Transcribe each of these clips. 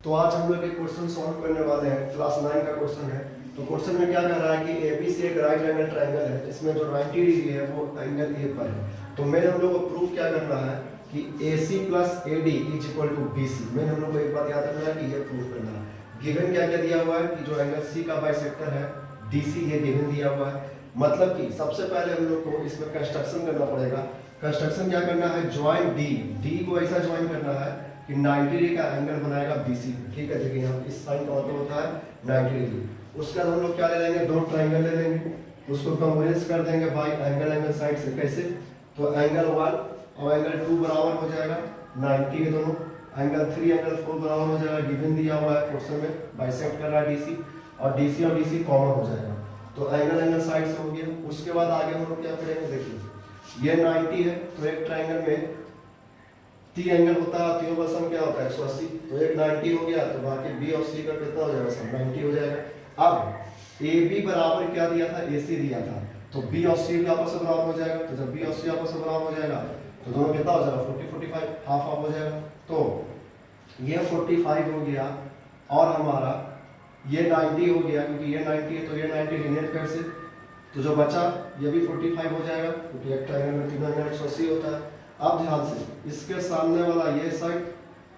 तो आज हम लोग एक क्वेश्चन सॉल्व करने वाले हैं, क्लास 9 का क्वेश्चन है। तो क्वेश्चन में क्या कह रहा है कि ABC एक राइट एंगल ट्रायंगल है, इसमें जो 90 डिग्री है वो एंगल ए पर है। तो मैंने हम लोग को प्रूव क्या करना है कि AC plus AD is equal to BC। मैंने हम लोग को एक बात याद रखना है कि ये प्रूव करना है। गिवन क्या क्या दिया हुआ है कि जो एंगल C का बाइसेक्टर है DC, ये गिवन दिया हुआ है। मतलब कि सबसे पहले हम लोग को इसमें कंस्ट्रक्शन करना पड़ेगा। कंस्ट्रक्शन क्या करना है, ज्वाइन D को ऐसा ज्वाइन करना है कि 90 डिग्री का एंगल बनाएगा BC। ठीक है, देखिए यहाँ इस साइन का मतलब होता है 90 डिग्री। उसके बाद हम लोग क्या ले लेंगे, दो ट्रायंगल ले लेंगे, उसको कंग्रुएंस कर देंगे बाय एंगल साइड से। कैसे, तो एंगल 1 और एंगल 2 बराबर हो जाएगा 90 के दोनों, एंगल 3 एंगल 4 बराबर हो जाएगा। गिवन दिया हुआ है क्वेश्चन में, बाइसेक्ट कर रहा है DC, और DC कॉमन हो जाएगा। तो एंगल साइड से हो गया। उसके बाद आगे हम लोग क्या करेंगे, देखिए ये 90 है तो एक ट्रायंगल में 3 एंगल होता है, तीनों का सम क्या होता है 180। तो एक 90 हो गया, तो बाकी B और C का कितना हो जाएगा, सम 90 हो जाएगा। अब AB बराबर क्या दिया था, AC दिया था, तो B और C भी आपस में बराबर हो जाएगा। तो जब B और C आपस में बराबर हो जाएगा तो दोनों कितना हो जाएगा 40 45, हाफ हाफ हो जाएगा। तो ये 45 हो गया और हमारा ये 90 हो गया, क्योंकि ये 90 है तो ये 90 लीनियर पेयर से, तो जो बचा ये भी 45 हो जाएगा, क्योंकि एक ट्रायंगल में तीनों एंगल 180 होता है। अब ध्यान से, इसके सामने वाला ये साइड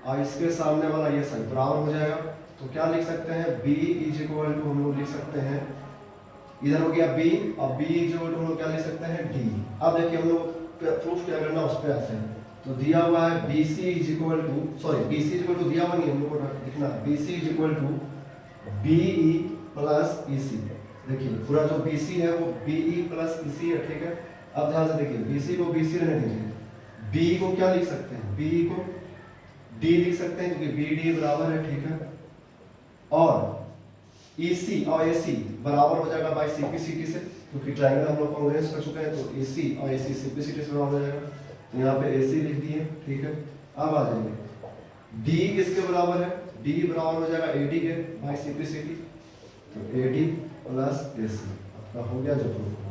और इसके सामने वाला ये साइड बराबर हो जाएगा। तो क्या लिख सकते हैं, B इज इक्वल टू हम लोग लिख सकते हैं, इधर हो गया B और B इज इक्वल टू हम लोग क्या लिख सकते हैं D। अब देखिए हम लोग प्रूफ क्या करना उस पर आते हैं। तो दिया हुआ है BC is equal to, sorry BC is equal to दिया हुआ नहीं, हम लोग को लिखना BC is equal to BE plus EC। देखिए पूरा जो BC है वो BE प्लस EC है। ठीक है, अब ध्यान से देखिए, BC को BC रहने दीजिए, B को क्या लिख सकते हैं, B को D लिख सकते हैं, क्योंकि BD बराबर है। ठीक है, और EC और AC बराबर हो जाएगा बाय सिंप्लिसिटी से, क्योंकि ट्रायंगल हम लोग कांग्रुएंस कर चुके हैं, तो AC और AC सिंप्लिसिटी से बराबर हो जाएगा। तो यहाँ पे AC लिख दिए। ठीक है, अब आ जाएंगे D किसके बराबर है, D बराबर हो जाएगा AD के बाय सिंप्लिसिटी, तो AD प्लस AC आपका हो गया जो प्रूफ।